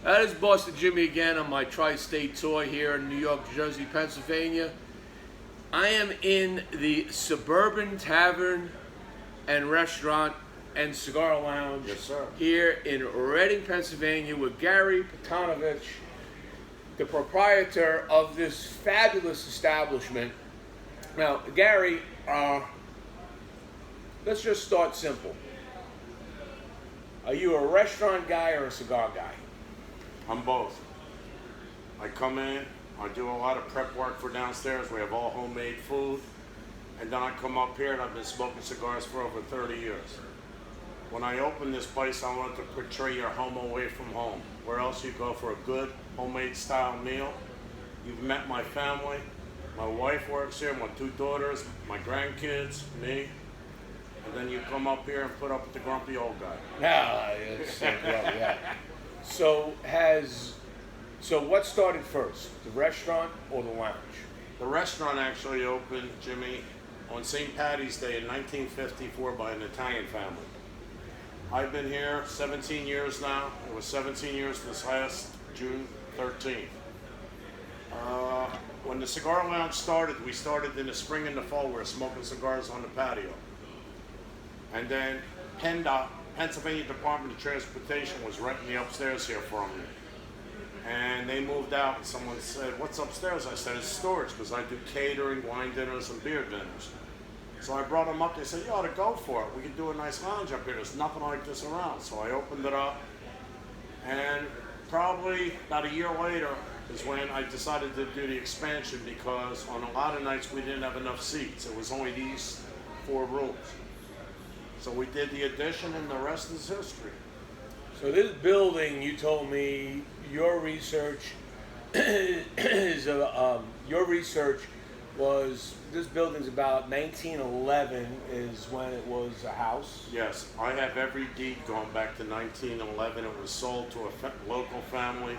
That is Boston Jimmie again on my tri-state tour here in New York, Jersey, Pennsylvania. I am in the Suburban Tavern and Restaurant and Cigar Lounge, yes, sir, here in Reading, Pennsylvania with Gary Poltonowicz, the proprietor of this fabulous establishment. Now, Gary, let's just start simple. Are you a restaurant guy or a cigar guy? I'm both. I come in, I do a lot of prep work for downstairs. We have all homemade food. And then I come up here and I've been smoking cigars for over 30 years. When I opened this place, I wanted to portray your home away from home. Where else you go for a good homemade style meal. You've met my family. My wife works here, my 2 daughters, my grandkids, me. And then you come up here and put up with the grumpy old guy. Yeah. So what started first, the restaurant or the lounge? The restaurant actually opened, Jimmy, on St. Patty's Day in 1954 by an Italian family. I've been here 17 years now. It was 17 years this last June 13th. When the cigar lounge started, we started in the spring and the fall. We were smoking cigars on the patio. And then PennDOT, Pennsylvania Department of Transportation, was renting the upstairs here from me. And they moved out and someone said, "What's upstairs?" I said, "It's storage," because I do catering, wine dinners, and beer dinners. So I brought them up. They said, "You ought to go for it. We could do a nice lounge up here. There's nothing like this around." So I opened it up. And probably about a year later is when I decided to do the expansion, because on a lot of nights we didn't have enough seats. It was only these 4 rooms. So we did the addition, and the rest is history. So this building, you told me, your research is this building's about 1911 is when it was a house. Yes, I have every deed going back to 1911. It was sold to a local family,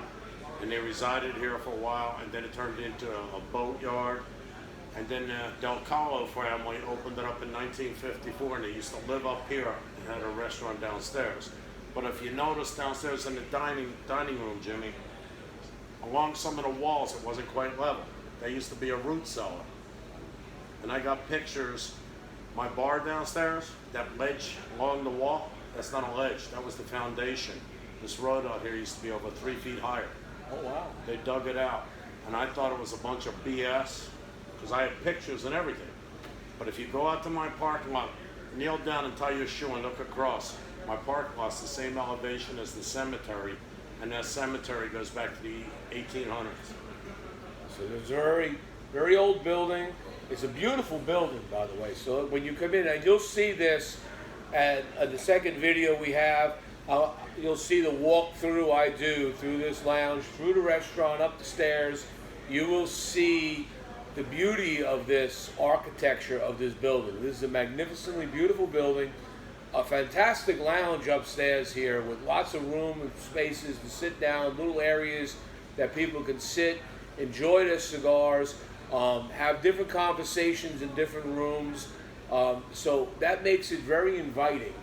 and they resided here for a while, and then it turned into a boatyard. And then the Del Calo family opened it up in 1954, and they used to live up here and had a restaurant downstairs. But if you notice downstairs in the dining room, Jimmy, along some of the walls, it wasn't quite level. There used to be a root cellar. And I got pictures. My bar downstairs, that ledge along the wall, that's not a ledge, that was the foundation. This road out here used to be over 3 feet higher. Oh, wow. They dug it out. And I thought it was a bunch of BS, because I have pictures and everything. But if you go out to my parking lot, kneel down and tie your shoe and look across, my parking lot's the same elevation as the cemetery, and that cemetery goes back to the 1800s. So there's a very, very old building. It's a beautiful building, by the way. So when you come in, and you'll see this at the second video we have, you'll see the walkthrough I do through this lounge, through the restaurant, up the stairs. You will see the beauty of this architecture of this building. This is a magnificently beautiful building, a fantastic lounge upstairs here with lots of room and spaces to sit down, little areas that people can sit, enjoy their cigars, have different conversations in different rooms. So that makes it very inviting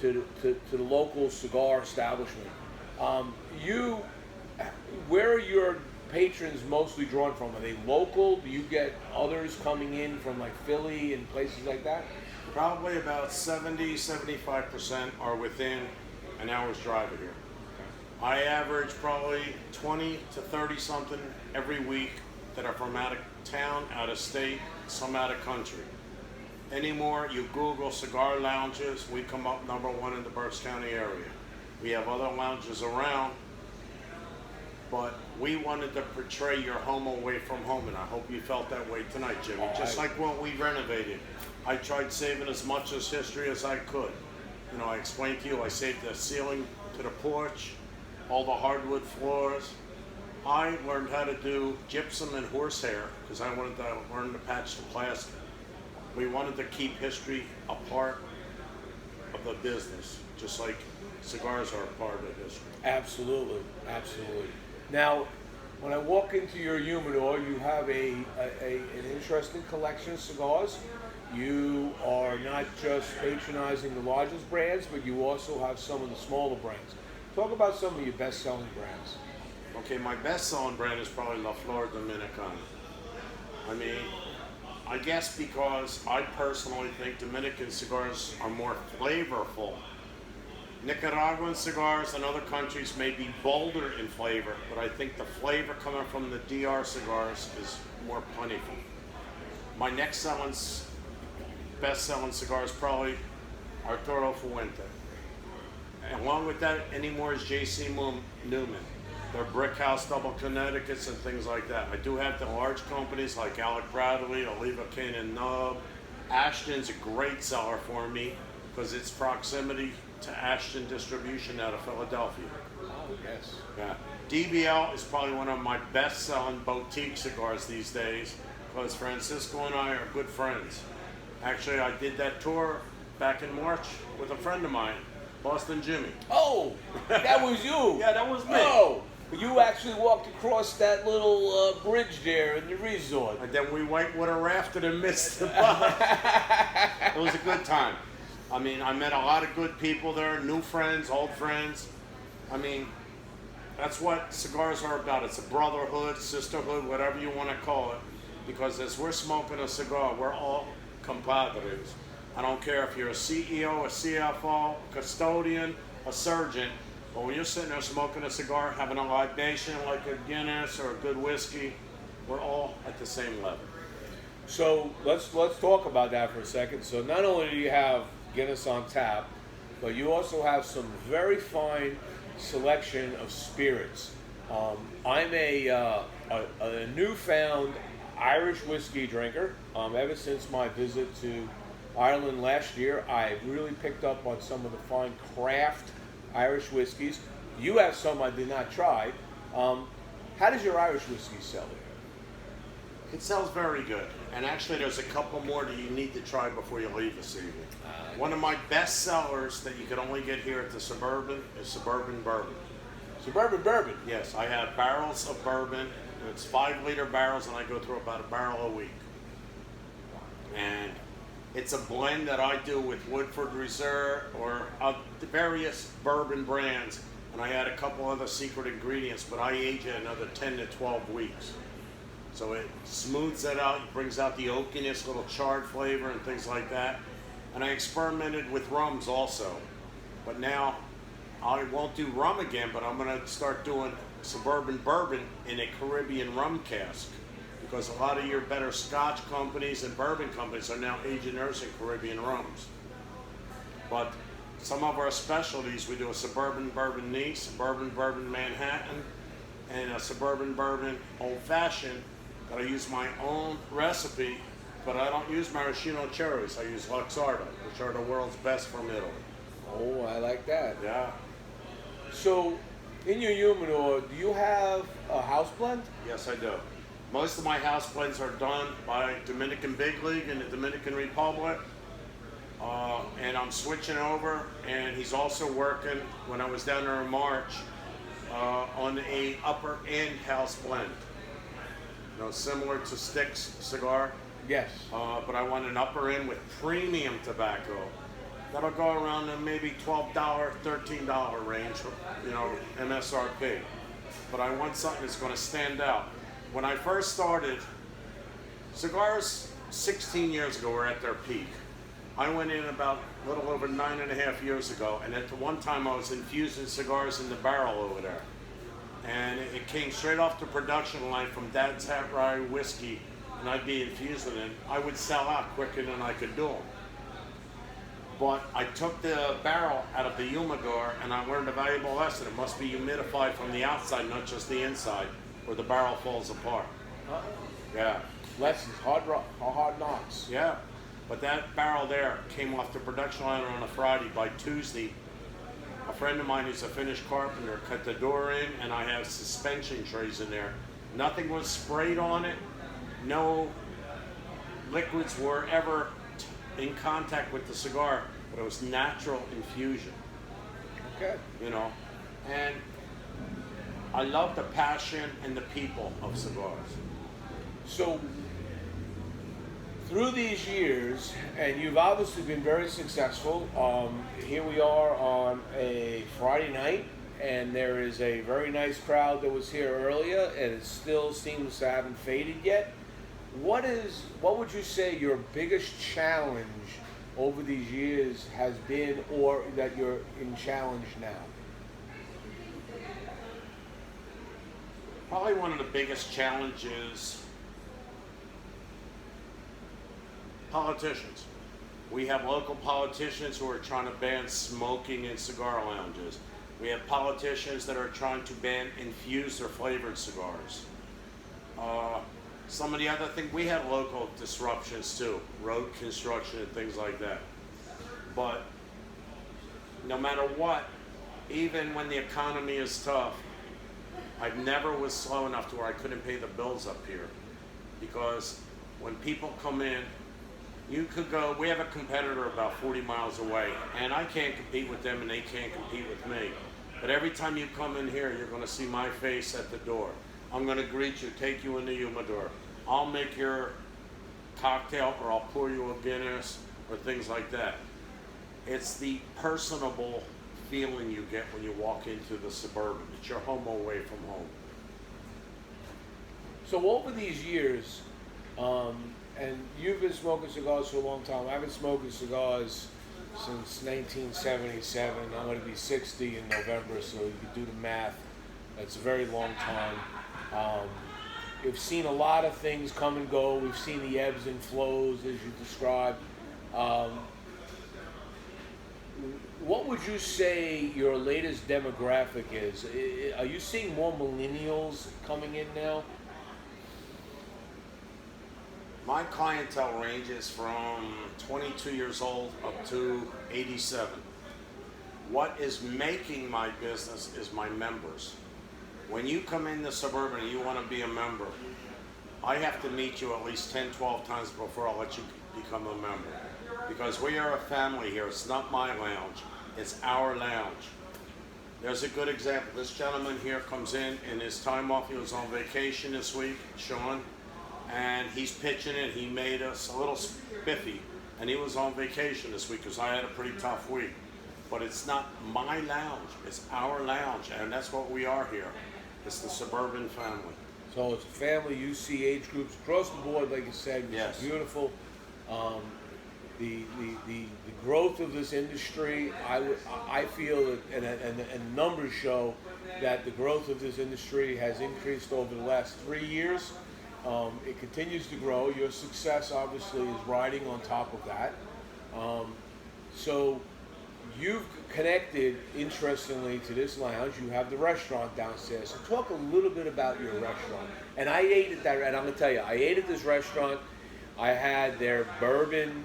to the local cigar establishment. Where are your patrons mostly drawn from? Are they local? Do you get others coming in from like Philly and places like that? Probably about 70-75% are within an hour's drive of here. I average probably 20 to 30 something every week that are from out of town, out of state, some out of country. Anymore, you Google cigar lounges, we come up #1 in the Berks County area. We have other lounges around, but we wanted to portray your home away from home, and I hope you felt that way tonight, Jimmy. Just like when we renovated, I tried saving as much as history as I could. You know, I explained to you, I saved the ceiling to the porch, all the hardwood floors. I learned how to do gypsum and horsehair because I wanted to learn to patch the plaster. We wanted to keep history a part of the business, just like cigars are a part of history. Absolutely, absolutely. Now, when I walk into your humidor, you have an interesting collection of cigars. You are not just patronizing the largest brands, but you also have some of the smaller brands. Talk about some of your best-selling brands. Okay, my best-selling brand is probably La Flor Dominicana. I mean, I guess because I personally think Dominican cigars are more flavorful. Nicaraguan cigars and other countries may be bolder in flavor, but I think the flavor coming from the DR cigars is more plentiful. My next best-selling cigar is probably Arturo Fuente. And along with that, anymore is J.C. Newman. They're Brick House, Double Connecticut's, and things like that. I do have the large companies like Alec Bradley, Oliva King and Nub. Ashton's a great seller for me because it's proximity to Ashton distribution out of Philadelphia. Oh, yes. Yeah. DBL is probably one of my best-selling boutique cigars these days because Francisco and I are good friends. Actually, I did that tour back in March with a friend of mine, Boston Jimmie. Oh, that was you. Yeah, that was me. Oh, you actually walked across that little bridge there in the resort. And then we whitewater rafted and missed the bus. It was a good time. I mean, I met a lot of good people there, new friends, old friends. I mean, that's what cigars are about. It's a brotherhood, sisterhood, whatever you want to call it. Because as we're smoking a cigar, we're all compadres. I don't care if you're a CEO, a CFO, custodian, a surgeon, but when you're sitting there smoking a cigar, having a libation like a Guinness or a good whiskey, we're all at the same level. So let's talk about that for a second. So not only do you have Guinness on tap, but you also have some very fine selection of spirits. I'm a newfound Irish whiskey drinker. Ever since my visit to Ireland last year, I really picked up on some of the fine craft Irish whiskeys. You have some I did not try. How does your Irish whiskey sell here? It sells very good. And actually, there's a couple more that you need to try before you leave this evening. One of my best sellers that you can only get here at the Suburban is Suburban Bourbon. Suburban Bourbon? Yes, I have barrels of bourbon. It's 5-liter barrels, and I go through about a barrel a week. And it's a blend that I do with Woodford Reserve or the various bourbon brands. And I add a couple other secret ingredients, but I age it another 10 to 12 weeks. So it smooths it out, it brings out the oakiness, little charred flavor and things like that. And I experimented with rums also. But now I won't do rum again, but I'm gonna start doing Suburban Bourbon in a Caribbean rum cask. Because a lot of your better Scotch companies and bourbon companies are now aging theirs in Caribbean rums. But some of our specialties, we do a Suburban Bourbon Nice, Suburban Bourbon Manhattan, and a Suburban Bourbon Old Fashioned. That I use my own recipe, but I don't use maraschino cherries. I use Luxardo, which are the world's best from Italy. Oh, I like that. Yeah. So, in your humidor, do you have a house blend? Yes, I do. Most of my house blends are done by Dominican Big League in the Dominican Republic. And I'm switching over, and he's also working, when I was down there in March, on a upper end house blend. You know, similar to Stick's cigar. Yes. But I want an upper end with premium tobacco. That'll go around the maybe $12, $13 range, you know, MSRP. But I want something that's going to stand out. When I first started, cigars 16 years ago were at their peak. I went in about a little over 9.5 years ago, and at the one time I was infusing cigars in the barrel over there. And it came straight off the production line from Dad's Hat Rye whiskey, and I'd be infusing it. I would sell out quicker than I could do them. But I took the barrel out of the humidor, and I learned a valuable lesson. It must be humidified from the outside, not just the inside, or the barrel falls apart. Yeah. Lessons, hard knocks. Yeah. But that barrel there came off the production line on a Friday. By Tuesday, a friend of mine who's a Finnish carpenter cut the door in, and I have suspension trays in there. Nothing was sprayed on it. No liquids were ever in contact with the cigar, but it was natural infusion. Okay. You know, and I love the passion and the people of cigars. So, through these years, and you've obviously been very successful, here we are on a Friday night, and there is a very nice crowd that was here earlier, and it still seems to haven't faded yet. What would you say your biggest challenge over these years has been, or that you're in challenge now? Probably one of the biggest challenges, politicians. We have local politicians who are trying to ban smoking in cigar lounges. We have politicians that are trying to ban infused or flavored cigars. Some of the other things, we have local disruptions too, road construction and things like that. But no matter what, even when the economy is tough, I never was slow enough to where I couldn't pay the bills up here. Because when people come in, you could go, we have a competitor about 40 miles away, and I can't compete with them and they can't compete with me. But every time you come in here, you're gonna see my face at the door. I'm gonna greet you, take you in the humidor. I'll make your cocktail, or I'll pour you a Guinness, or things like that. It's the personable feeling you get when you walk into the Suburban. It's your home away from home. So over these years, and you've been smoking cigars for a long time. I've been smoking cigars since 1977. I'm going to be 60 in November, so you can do the math. That's a very long time. We've seen a lot of things come and go. We've seen the ebbs and flows, as you described. What would you say your latest demographic is? Are you seeing more millennials coming in now? My clientele ranges from 22 years old up to 87. What is making my business is my members. When you come in the Suburban and you want to be a member, I have to meet you at least 10, 12 times before I'll let you become a member. Because we are a family here. It's not my lounge, it's our lounge. There's a good example. This gentleman here comes in his time off. He was on vacation this week, Sean, and he's pitching it. He made us a little spiffy, and he was on vacation this week because I had a pretty tough week. But it's not my lounge, it's our lounge, and that's what we are here. It's the Suburban family. So it's a family. You see age groups across the board, like you said, which Yes. is beautiful. The growth of this industry, I feel, and numbers show that the growth of this industry has increased over the last 3 years. It continues to grow. Your success, obviously, is riding on top of that. So you've connected, interestingly, to this lounge. You have the restaurant downstairs. So talk a little bit about your restaurant. And I ate at that, and I'm going to tell you, I ate at this restaurant. I had their bourbon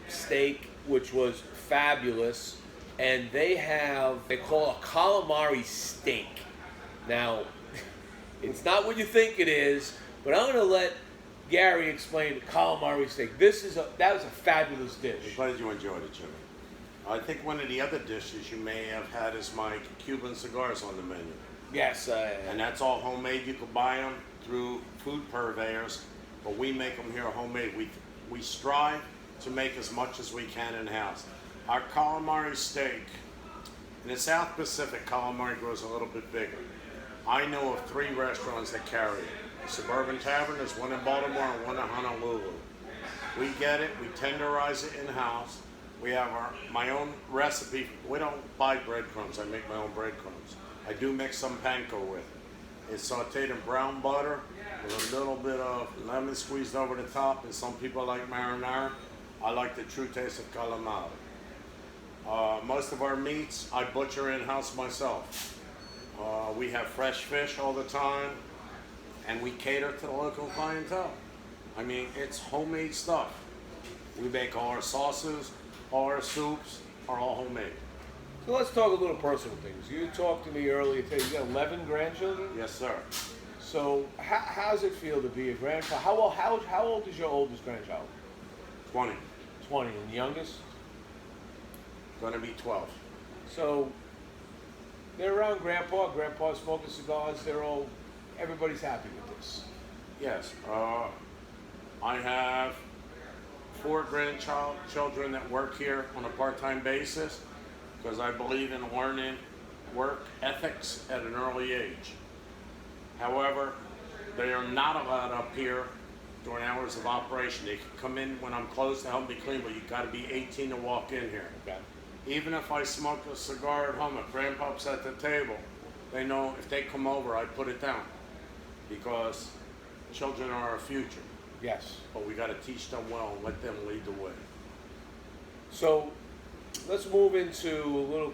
steak, which was fabulous, and they call a calamari steak. Now, it's not what you think it is, but I'm going to let Gary explain the calamari steak. That was a fabulous dish. I'm glad you enjoyed it, Jimmy. I think one of the other dishes you may have had is my Cuban cigars on the menu. Yes, And that's all homemade. You can buy them through food purveyors, but we make them here homemade. We strive to make as much as we can in-house. Our calamari steak, in the South Pacific, calamari grows a little bit bigger. I know of 3 restaurants that carry it. The Suburban Tavern, there's one in Baltimore and one in Honolulu. We get it, we tenderize it in-house. We have my own recipe. We don't buy breadcrumbs, I make my own breadcrumbs. I do mix some panko with it. It's sauteed in brown butter with a little bit of lemon squeezed over the top, and some people like marinara. I like the true taste of calamari. Most of our meats I butcher in-house myself. We have fresh fish all the time, and we cater to the local clientele. I mean, it's homemade stuff. We make all our sauces, all our soups are all homemade. So let's talk a little personal things. You talked to me earlier today. You got 11 grandchildren? Yes, sir. So how does it feel to be a grandchild? How old is your oldest grandchild? 20. 20. And the youngest? Gonna be 12. So they're around Grandpa. Grandpa's smoking cigars. Everybody's happy with this. Yes. I have 4 grandchildren that work here on a part-time basis because I believe in learning work ethics at an early age. However, they are not allowed up here during hours of operation. They can come in when I'm closed to help me clean, but you got to be 18 to walk in here. Okay. Even if I smoke a cigar at home, if Grandpa's at the table, they know if they come over, I put it down, because children are our future. Yes. But we got to teach them well and let them lead the way. So let's move into a little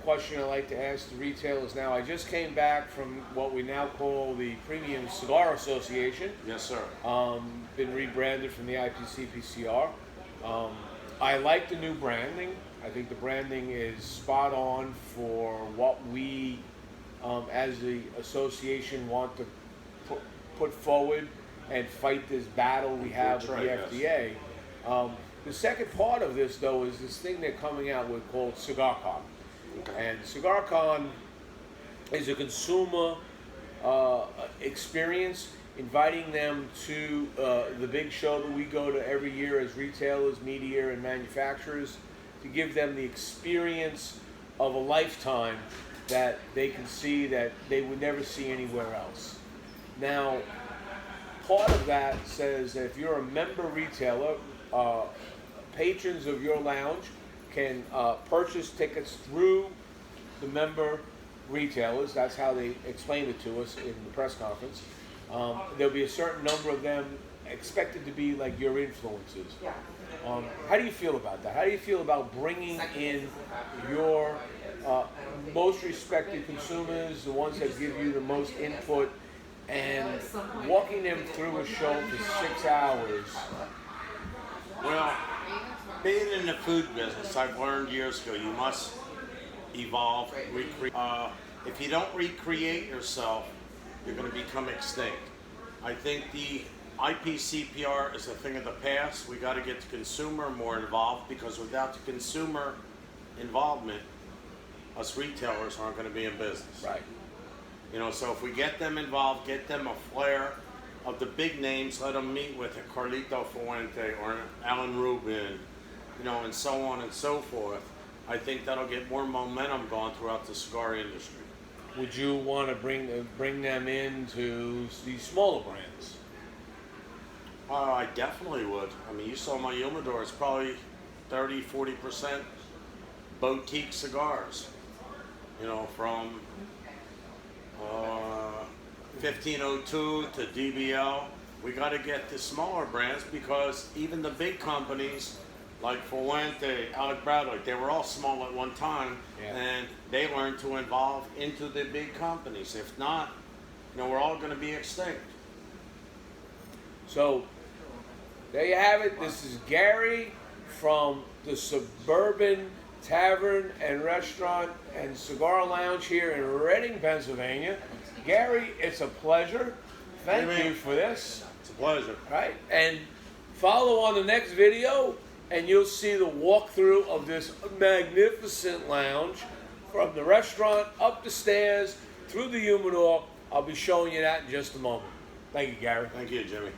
question I like to ask the retailers now. I just came back from what we now call the Premium Cigar Association. Yes, sir. Been rebranded from the IPC-PCR. I like the new branding. I think the branding is spot on for what we, as the association, want to put forward and fight this battle we have with the FDA. The second part of this, though, is this thing they're coming out with called CigarCon. Okay. And CigarCon is a consumer experience, inviting them to the big show that we go to every year as retailers, media, and manufacturers, to give them the experience of a lifetime that they can see that they would never see anywhere else. Now, part of that says that if you're a member retailer, patrons of your lounge can purchase tickets through the member retailers. That's how they explained it to us in the press conference. There'll be a certain number of them expected to be like your influencers. How do you feel about that? How do you feel about bringing in your most respected consumers, the ones that give you the most input, and walking them through a show for 6 hours? Well, being in the food business, I've learned years ago, you must evolve, recreate. If you don't recreate yourself, you're going to become extinct. I think the IPCPR is a thing of the past. We got to get the consumer more involved, because without the consumer involvement, us retailers aren't going to be in business. Right. You know, so if we get them involved, get them a flair of the big names, let them meet with a Carlito Fuente or an Alan Rubin, you know, and so on and so forth, I think that'll get more momentum going throughout the cigar industry. Would you want to bring them into these smaller brands? I definitely would. I mean, you saw my humidor, it's probably 30-40% boutique cigars, you know, from 1502 to DBL. We got to get the smaller brands, because even the big companies like Fuente, Alec Bradley, they were all small at one time, and they learned to evolve into the big companies. If not, you know, we're all going to be extinct. So there you have it. This is Gary from the Suburban Tavern and Restaurant and Cigar Lounge here in Reading, Pennsylvania. Gary, it's a pleasure. Thank you for this. It's a pleasure. Right? And follow on the next video, and you'll see the walkthrough of this magnificent lounge from the restaurant, up the stairs, through the humidor. I'll be showing you that in just a moment. Thank you, Gary. Thank you, Jimmy.